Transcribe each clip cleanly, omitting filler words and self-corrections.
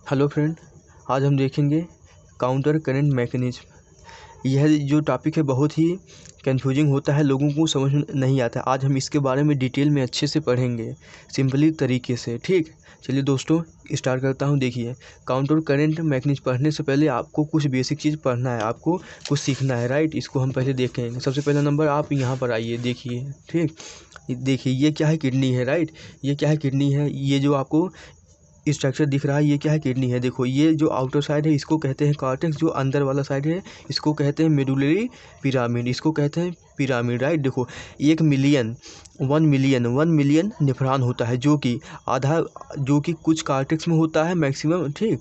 Hello friend, आज हम देखेंगे काउंटर करंट मैकेनिज्म। यह जो टॉपिक है बहुत ही कंफ्यूजिंग होता है, लोगों को समझ में नहीं आता। आज हम इसके बारे में डिटेल में अच्छे से पढ़ेंगे, सिंपली तरीके से। ठीक, चलिए दोस्तों स्टार्ट करता हूँ। देखिए, काउंटर करंट मैकेनिज्म पढ़ने से पहले आपको कुछ बेसिक चीज़ पढ़ना है, आपको कुछ सीखना है, राइट। इसको हम पहले देखेंगे। सबसे पहला नंबर, आप यहाँ पर आइए, देखिए। ठीक, देखिए ये क्या है, किडनी है, राइट। ये क्या है, किडनी है। ये जो आपको स्ट्रक्चर दिख रहा है, ये क्या है, किडनी है। देखो, ये जो आउटर साइड है इसको कहते हैं कॉर्टेक्स, जो अंदर वाला साइड है इसको कहते हैं मेडुलरी पिरामिड, इसको कहते हैं पिरामिड, राइट। देखो, 1 मिलियन नेफ्रॉन होता है, जो कि आधा, जो कि कुछ कॉर्टेक्स में होता है मैक्सिमम। ठीक,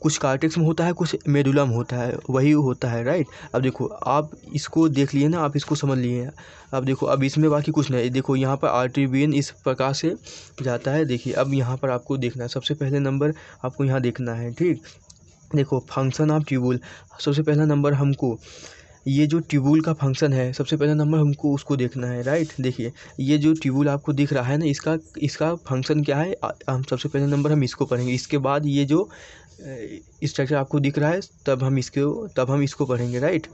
कुछ कार्टेक्स में होता है, कुछ मेडुला में होता है, वही होता है, राइट। अब देखो, आप इसको देख लिए ना, आप इसको समझ लिए। अब देखो, अब इसमें बाकी कुछ नहीं। देखो यहाँ पर आर्टरी वेन इस प्रकार से जाता है। देखिए, अब यहाँ पर आपको देखना है, सबसे पहले नंबर आपको यहाँ देखना है। ठीक, देखो फंक्शन ऑफ ट्यूबुल। सबसे पहला नंबर हमको ये जो ट्यूबुल का फंक्शन है, सबसे पहला नंबर हमको उसको देखना है, राइट। देखिए, ये जो ट्यूबुल आपको दिख रहा है ना, इसका फंक्शन क्या है, हम सबसे पहले नंबर हम इसको पढ़ेंगे। इसके बाद ये जो स्ट्रक्चर आपको दिख रहा है, तब हम इसको पढ़ेंगे, राइट।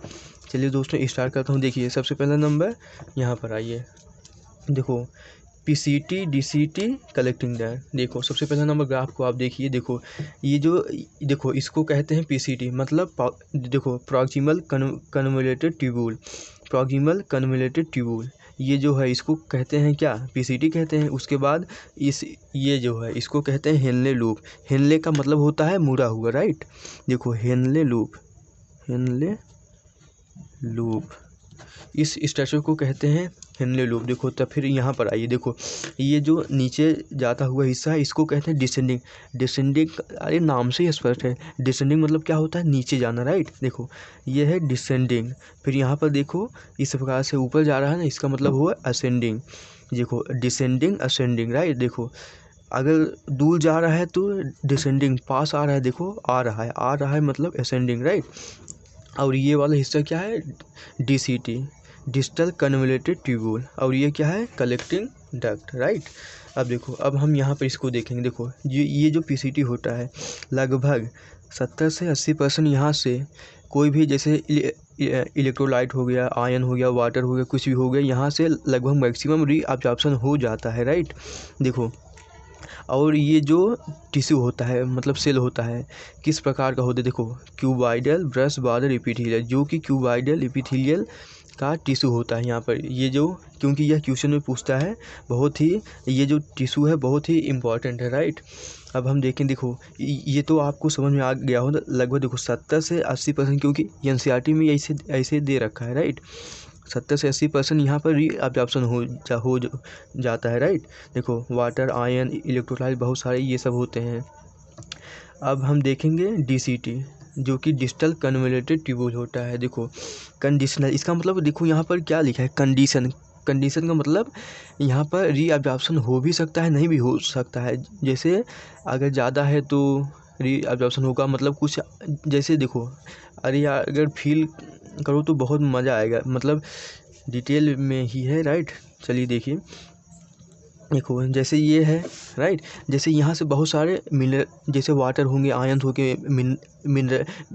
चलिए दोस्तों स्टार्ट करता हूँ। देखिए, सबसे पहला नंबर यहाँ पर आइए। देखो, पीसीटी डीसीटी कलेक्टिंग डक्ट। देखो, सबसे पहला नंबर ग्राफ को आप देखिए। देखो, ये जो, देखो इसको कहते हैं पीसीटी, मतलब देखो proximal convoluted tubule, proximal convoluted tubule. ये जो है इसको कहते हैं क्या, पीसीटी कहते हैं। उसके बाद ये जो है इसको कहते हैं हेनले लूप। हेनले का मतलब होता है मुड़ा हुआ, राइट। देखो, हेनले लूप, हेनले लूप, इस स्ट्रक्चर को कहते हैं हेनले लूप। देखो, तब फिर यहाँ पर आइए। देखो, ये जो नीचे जाता हुआ हिस्सा है इसको कहते हैं डिसेंडिंग। डिसेंडिंग, अरे नाम से ही स्पष्ट है, डिसेंडिंग मतलब क्या होता है, नीचे जाना, राइट। देखो, ये है डिसेंडिंग। फिर यहाँ पर देखो, इस प्रकार से ऊपर जा रहा है ना, इसका मतलब हुआ असेंडिंग। देखो, डिसेंडिंग असेंडिंग, राइट। देखो, अगर दूर जा रहा है तो डिसेंडिंग, पास आ रहा है, देखो आ रहा है मतलब असेंडिंग, राइट। और ये वाला हिस्सा क्या है, डीसीटी, डिस्टल कन्वोल्यूटेड ट्यूबुल। और ये क्या है, कलेक्टिंग डक्ट, राइट। अब देखो, अब हम यहाँ पर इसको देखेंगे। देखो, ये जो पीसीटी होता है, लगभग 70 से 80% यहाँ से कोई भी, जैसे इलेक्ट्रोलाइट हो गया, आयन हो गया, वाटर हो गया, कुछ भी हो गया, यहाँ से लगभग मैक्सिमम रीअब्जॉर्प्शन हो जाता है, राइट। देखो, और ये जो टिश्यू होता है, मतलब सेल होता है, किस प्रकार का होता है। देखो, क्यूबाइडल ब्रश बॉर्डर एपिथेलियल, जो कि क्यूबाइडल एपिथेलियल का टिश्यू होता है यहाँ पर। ये जो, क्योंकि यह क्वेश्चन में पूछता है, बहुत ही, ये जो टिश्यू है बहुत ही इम्पॉर्टेंट है, राइट। अब हम देखें। देखो, ये तो आपको समझ में आ गया हो लगभग। देखो, 70 से 80%, क्योंकि एनसीईआरटी में ऐसे दे रखा है, राइट। 70 से 80% यहाँ पर रीअब्जॉर्प्शन हो जाता है, राइट। देखो, वाटर, आयन, इलेक्ट्रोलाइट, बहुत सारे ये सब होते हैं। अब हम देखेंगे डीसीटी, जो कि डिस्टल कन्वोल्यूटेड ट्यूबुल होता है। देखो, कंडीशनल, इसका मतलब देखो यहाँ पर क्या लिखा है, कंडीशन। कंडीशन का मतलब यहाँ पर रीअब्जॉर्प्शन हो भी सकता है, नहीं भी हो सकता है। जैसे अगर ज़्यादा है तो रीअब्जॉर्प्शन होगा, मतलब कुछ, जैसे देखो, अरे यार अगर फील करो तो बहुत मज़ा आएगा, मतलब डिटेल में ही है, राइट। चलिए देखिए, देखो जैसे ये है, राइट। जैसे यहाँ से बहुत सारे मिनरल, जैसे वाटर होंगे, आयन होंगे,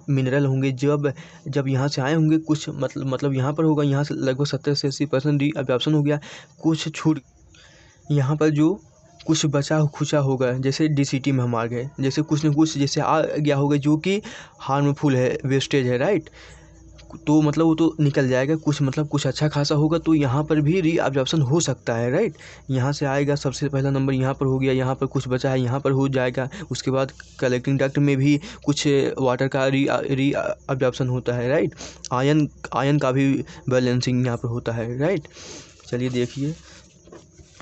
मिनरल होंगे, जब यहाँ से आए होंगे कुछ, मतलब यहाँ पर होगा, यहाँ से लगभग 70 से 80% रीअब्जॉर्प्शन हो गया। कुछ छूट, यहाँ पर जो कुछ बचा खुचा होगा, जैसे डीसीटी में हम आ गए, जैसे कुछ न कुछ जैसे आ गया होगा जो कि हार्मफुल है, वेस्टेज है, राइट। तो मतलब वो तो निकल जाएगा, कुछ मतलब कुछ अच्छा खासा होगा, तो यहाँ पर भी रीअब्जॉर्प्शन हो सकता है, राइट। यहाँ से आएगा, सबसे पहला नंबर यहाँ पर हो गया, यहाँ पर कुछ बचा है, यहाँ पर हो जाएगा। उसके बाद कलेक्टिंग डक्ट में भी कुछ वाटर का रीअब्जॉर्प्शन होता है, राइट। आयन का भी बैलेंसिंग यहाँ पर होता है, राइट। चलिए देखिए,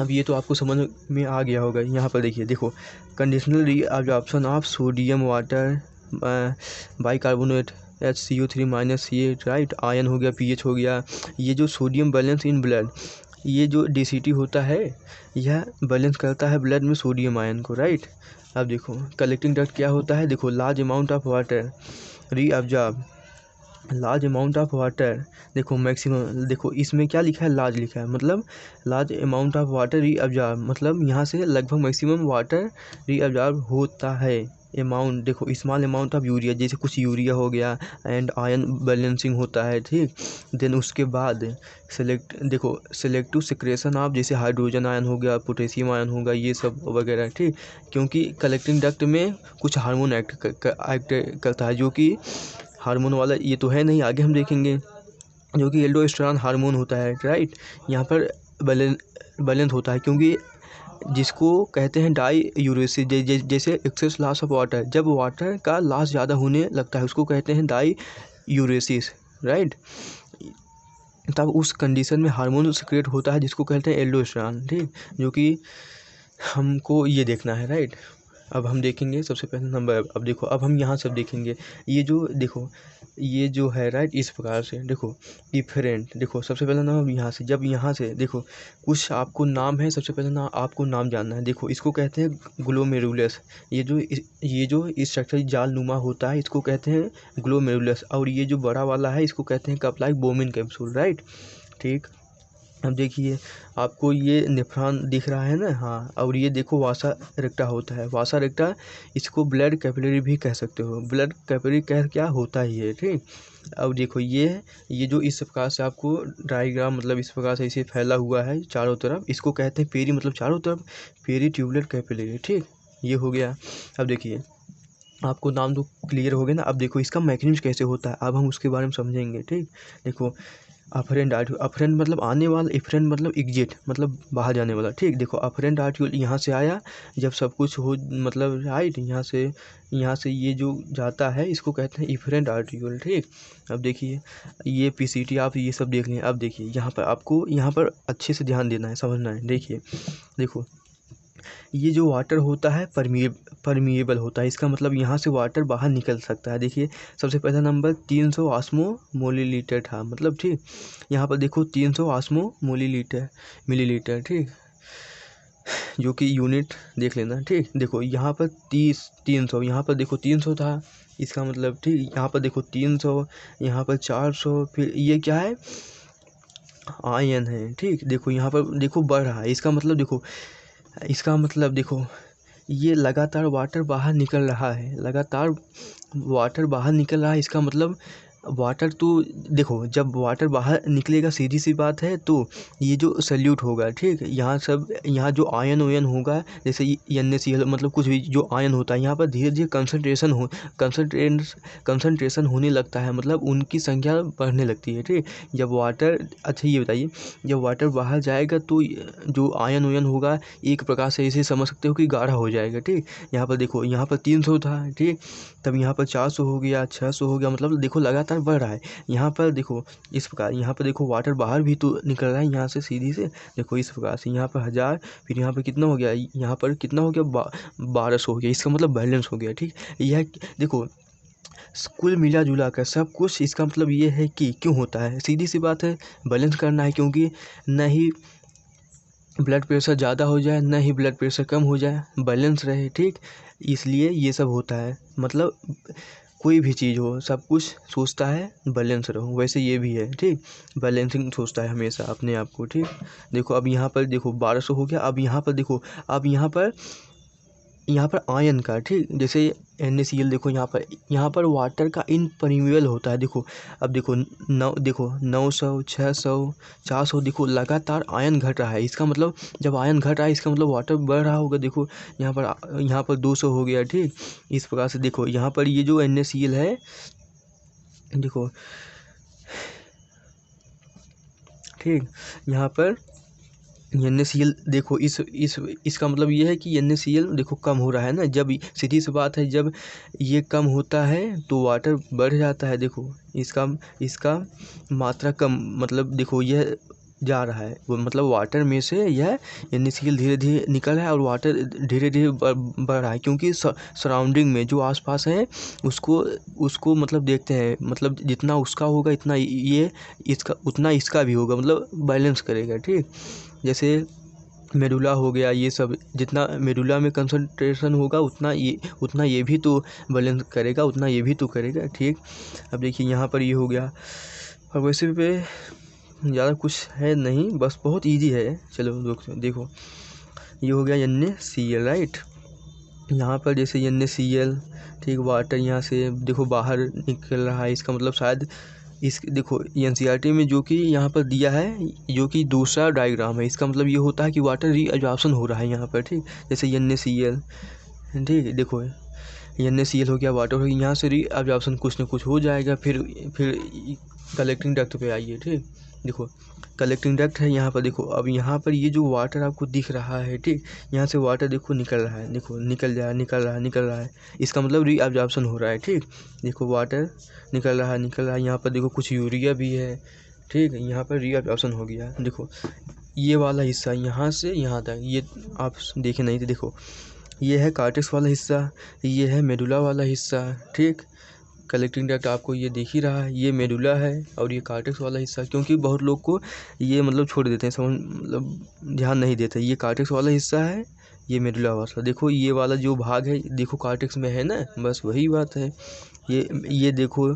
अब ये तो आपको समझ में आ गया होगा। यहाँ पर देखिए, देखो, conditional reabsorption of sodium water bicarbonate HCO3- right. Ion हो गया, पीएच हो गया। ये जो सोडियम बैलेंस इन ब्लड, ये जो डीसीटी होता है, यह बैलेंस करता है ब्लड में सोडियम आयन को, राइट। अब देखो, कलेक्टिंग डक्ट क्या होता है। देखो, large amount of water reabsorb, large amount of water. देखो, मैक्सिमम, देखो इसमें क्या लिखा है, लार्ज लिखा है, मतलब large amount of water reabsorb, मतलब यहाँ से लगभग मैक्सिमम वाटर रीअब्जॉर्ब होता है, अमाउंट, देखो स्मॉल अमाउंट ऑफ यूरिया, जैसे कुछ यूरिया हो गया एंड आयन बैलेंसिंग होता है, ठीक। देन उसके बाद सेलेक्टिव सिक्रेशन ऑफ, जैसे हाइड्रोजन आयन हो गया, पोटेशियम आयन होगा, ये सब वगैरह, ठीक। क्योंकि कलेक्टिंग डक्ट में कुछ हार्मोन एक्ट करता है, जो कि हार्मोन वाला ये तो है नहीं, आगे हम देखेंगे, जो कि एल्डोस्टेरोन हार्मोन होता है, राइट। यहाँ पर बैलेंस होता है, क्योंकि जिसको कहते हैं डाई यूरेसिस, जैसे एक्सेस लॉस ऑफ वाटर, जब वाटर का लॉस ज़्यादा होने लगता है उसको कहते हैं डाई यूरेसिस, राइट। तब उस कंडीशन में हार्मोन सिक्रेट होता है जिसको कहते हैं एल्डोस्टेरोन, ठीक, जो कि हमको ये देखना है, राइट। अब हम देखेंगे सबसे पहले नंबर, अब देखो अब हम यहाँ सब देखेंगे, ये जो देखो ये जो है, राइट, इस प्रकार से देखो डिफरेंट, देखो सबसे पहले नाम यहाँ से, जब यहाँ से देखो कुछ आपको नाम है, सबसे पहले ना आपको नाम जानना है। देखो इसको कहते हैं ग्लोमेरुलस, ये जो स्ट्रक्चर जाल नुमा होता है इसको कहते हैं ग्लोमेरुलस, और ये जो बड़ा वाला है इसको कहते हैं cup like Bowman capsule, right, ठीक। अब देखिए आपको ये नेफ्रॉन दिख रहा है ना, हाँ, और ये देखो वासा रेक्टा होता है, वासा रेक्टा, इसको ब्लड कैपिलरी भी कह सकते हो, ब्लड कैपिलरी कह क्या होता ही है, ठीक। अब देखो ये जो इस प्रकार से आपको डायग्राम, मतलब इस प्रकार से इसे फैला हुआ है चारों तरफ, इसको कहते हैं पेरी, मतलब चारों तरफ पेरी ट्यूबुलर कैपिलरी, ठीक, ये हो गया। अब देखिए आपको नाम तो क्लियर हो गया ना। अब देखो इसका मैकेनिज्म कैसे होता है, अब हम उसके बारे में समझेंगे, ठीक। देखो अफरेंट आर्टिकल, अफरेंट मतलब आने वाला, इफरेंट मतलब एग्जिट, मतलब बाहर जाने वाला, ठीक। देखो अफरेंट आर्टिकल यहाँ से आया, जब सब कुछ हो, मतलब राइट, यहाँ से ये जो जाता है इसको कहते हैं इफरेंट आर्टिकल, ठीक। अब देखिए ये पीसीटी आप ये सब देख लें। अब देखिए यहाँ पर आपको यहाँ पर अच्छे से ध्यान देना है, समझना है। देखिए देखो ये जो वाटर होता है परमिएबल होता है, इसका मतलब यहाँ से वाटर बाहर निकल सकता है। देखिए सबसे पहला नंबर 300 ऑस्मोमोलीलीटर था, मतलब ठीक। यहाँ पर देखो 300 मिलीलीटर, ठीक, जो कि यूनिट देख लेना, ठीक। देखो यहाँ पर 300, यहाँ पर देखो 300 था, इसका मतलब ठीक। यहाँ पर देखो 300, यहाँ पर 400, फिर ये क्या है, आयन है, ठीक। देखो यहाँ पर देखो बढ़ रहा है, इसका मतलब देखो ये लगातार वाटर बाहर निकल रहा है, इसका मतलब वाटर तो देखो जब वाटर बाहर निकलेगा, सीधी सी बात है, तो ये जो सल्यूट होगा, ठीक। यहाँ जो आयन ओयन होगा, जैसे NaCl, मतलब कुछ भी जो आयन होता है, यहाँ पर धीरे धीरे कंसंट्रेशन होने लगता है, मतलब उनकी संख्या बढ़ने लगती है, ठीक। जब वाटर, अच्छा ये बताइए, जब वाटर बाहर जाएगा तो जो आयन ओयन होगा एक प्रकार से इसे समझ सकते हो कि गाढ़ा हो जाएगा, ठीक। यहाँ पर देखो यहाँ पर 300 था, ठीक, तब यहाँ पर 400 हो गया, 600 हो गया, मतलब देखो लगातार बढ़ रहा है। यहाँ पर देखो इस प्रकार, यहाँ पर देखो वाटर बाहर भी तो निकल रहा है यहाँ से सीधी से, देखो इस प्रकार से, यहाँ पर 1000, फिर यहाँ पर कितना हो गया, यहाँ पर कितना हो गया, 1200 हो गया, इसका मतलब बैलेंस हो गया, ठीक। यह देखो कुल मिला जुला कर सब कुछ, इसका मतलब ये है कि क्यों होता है, सीधी सी बात है, बैलेंस करना है, क्योंकि न ही ब्लड प्रेशर ज़्यादा हो जाए, न ही ब्लड प्रेशर कम हो जाए, बैलेंस रहे, ठीक। इसलिए ये सब होता है, मतलब कोई भी चीज़ हो, सब कुछ सोचता है बैलेंस रहो, वैसे ये भी है, ठीक। बैलेंसिंग सोचता है हमेशा अपने आप को, ठीक। देखो अब यहाँ पर देखो 1200 हो गया। अब यहाँ पर देखो, अब यहाँ पर आयन का, ठीक, जैसे NaCl, देखो यहाँ पर वाटर का इनपरमिएबल होता है। देखो अब देखो 900, 600, 400, देखो लगातार आयन घट रहा है, इसका मतलब जब आयन घट रहा है इसका मतलब वाटर बढ़ रहा होगा। देखो यहाँ पर 200 हो गया, ठीक। इस प्रकार से देखो यहाँ पर ये जो NaCl है, देखो ठीक, यहाँ पर NaCl देखो इसका मतलब ये है कि NaCl देखो कम हो रहा है ना, जब सीधी सी बात है, जब ये कम होता है तो वाटर बढ़ जाता है। देखो इसका मात्रा कम, मतलब देखो यह जा रहा है, वो मतलब वाटर में से यह NaCl धीरे धीरे निकल रहा है और वाटर धीरे धीरे बढ़ रहा है, क्योंकि सराउंडिंग में जो आसपास है उसको मतलब देखते हैं, मतलब जितना उसका होगा इतना ये इसका उतना इसका भी होगा, मतलब बैलेंस करेगा, ठीक। जैसे मेडुला हो गया, ये सब जितना मेडुला में कंसंट्रेशन होगा उतना ये भी तो बैलेंस करेगा, उतना ये भी तो करेगा, ठीक। अब देखिए यहाँ पर ये हो गया, और वैसे पे ज़्यादा कुछ है नहीं, बस बहुत इजी है। चलो देखो ये हो गया NaCl, राइट। यहाँ पर जैसे NaCl, ठीक, वाटर यहाँ से देखो बाहर निकल रहा है, इसका मतलब शायद इस देखो NCERT में जो कि यहाँ पर दिया है, जो कि दूसरा डायग्राम है, इसका मतलब ये होता है कि वाटर रीअब्जॉर्प्शन हो रहा है यहाँ पर, ठीक। जैसे NaCl, ठीक, देखो NaCl हो गया, वाटर हो गया, यहाँ से रीअब्जॉर्प्शन कुछ ना कुछ हो जाएगा, फिर कलेक्टिंग डक्ट पे आइए, ठीक। देखो कलेक्टिंग डक्ट है यहाँ पर, देखो अब यहाँ पर ये जो वाटर आपको दिख रहा है, ठीक, यहाँ से वाटर देखो निकल रहा है, देखो निकल रहा है, इसका मतलब रीअब्जॉर्प्शन हो रहा है, ठीक। देखो वाटर निकल रहा है, यहाँ पर देखो कुछ यूरिया भी है, ठीक, यहाँ पर रीअब्जॉर्प्शन हो गया। देखो ये वाला हिस्सा यहाँ से यहाँ तक, ये आप देखे नहीं थे, देखो ये है कार्टेक्स वाला हिस्सा, ये है मेडुला वाला हिस्सा, ठीक। कलेक्टिंग डक्ट आपको ये दिख ही रहा है, ये मेडुला है और ये कार्टेक्स वाला हिस्सा, क्योंकि बहुत लोग को ये मतलब छोड़ देते हैं, समझ मतलब ध्यान नहीं देते, ये कार्टेक्स वाला हिस्सा है, ये मेडुला वाला, देखो ये वाला जो भाग है देखो कार्टेक्स में है ना, बस वही बात है। ये देखो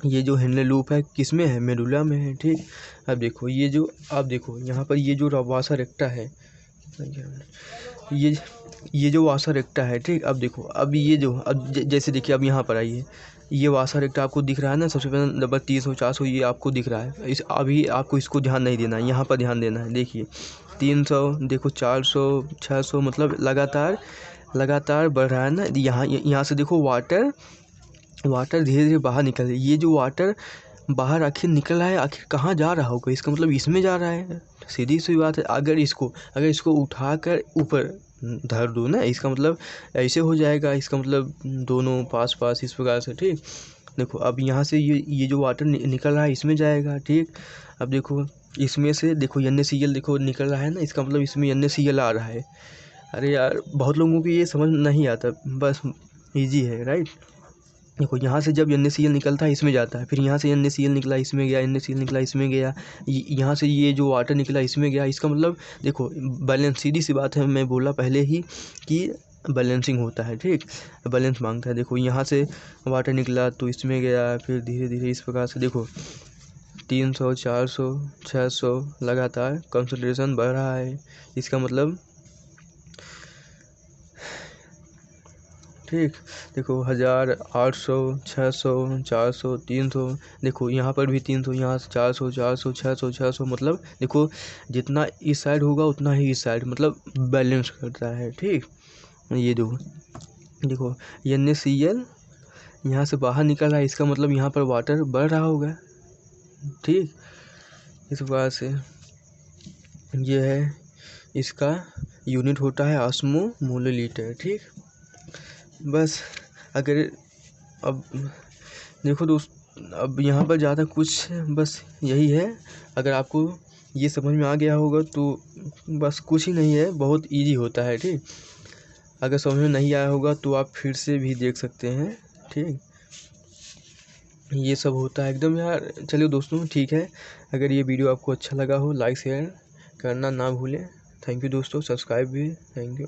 ये जो हेनले लूप है किस में है, मेडुला में है, ठीक। अब देखो ये जो आप देखो यहाँ पर ये जो वासा रेक्टा है, ये जो वासा रेक्टा है, ठीक। अब देखो अब ये जो अब जैसे देखिए अब यहाँ पर आइए, ये वासा रेक्टा आपको दिख रहा है ना, सबसे पहले नंबर 300 400 ये आपको दिख रहा है, इस अभी आपको इसको ध्यान नहीं देना है, यहाँ पर ध्यान देना है। देखिए 300, देखो 400 600, मतलब लगातार बढ़ रहा है ना। यहाँ से देखो वाटर धीरे धीरे बाहर निकल रही है, ये जो वाटर बाहर आखिर निकल रहा है, आखिर कहाँ जा रहा होगा, इसका मतलब इसमें जा रहा है, सीधी सी बात है। अगर इसको उठाकर ऊपर धर दो ना, इसका मतलब ऐसे हो जाएगा, इसका मतलब दोनों पास पास इस प्रकार से, ठीक। देखो अब यहाँ से ये जो वाटर निकल रहा है इसमें जाएगा, ठीक। अब देखो इसमें से देखो NaCl देखो निकल रहा है ना, इसका मतलब इसमें NaCl आ रहा है। अरे यार बहुत लोगों को ये समझ नहीं आता, बस ईजी है, राइट। देखो यहाँ से जब NaCl निकलता है इसमें जाता है, फिर यहाँ से NaCl निकला इसमें गया, NaCl निकला इसमें गया, यहाँ से ये जो वाटर निकला इसमें गया, इसका मतलब देखो बैलेंस, सीधी सी बात है, मैं बोला पहले ही कि बैलेंसिंग होता है, ठीक, बैलेंस मांगता है। देखो यहाँ से वाटर निकला तो इसमें गया, फिर धीरे धीरे इस प्रकार से देखो 300 400 600 लगातार कंसंट्रेशन बढ़ रहा है, इसका मतलब, ठीक। देखो 1000 800 600 400 300, देखो यहाँ पर भी 300, यहाँ से 400 600 मतलब देखो जितना इस साइड होगा उतना ही इस साइड, मतलब बैलेंस करता है, ठीक। ये देखो NaCl यहाँ से बाहर निकल रहा है, इसका मतलब यहाँ पर वाटर बढ़ रहा होगा, ठीक। इस प्रकार से ये है, इसका यूनिट होता है ऑस्मोमोललीटर, ठीक। बस अगर अब देखो दोस्त, अब यहाँ पर ज़्यादा कुछ बस यही है, अगर आपको ये समझ में आ गया होगा तो बस कुछ ही नहीं है, बहुत इजी होता है, ठीक। अगर समझ में नहीं आया होगा तो आप फिर से भी देख सकते हैं, ठीक। ये सब होता है एकदम यार। चलिए दोस्तों ठीक है, अगर ये वीडियो आपको अच्छा लगा हो लाइक शेयर करना ना भूलें। थैंक यू दोस्तों, सब्सक्राइब भी, थैंक यू।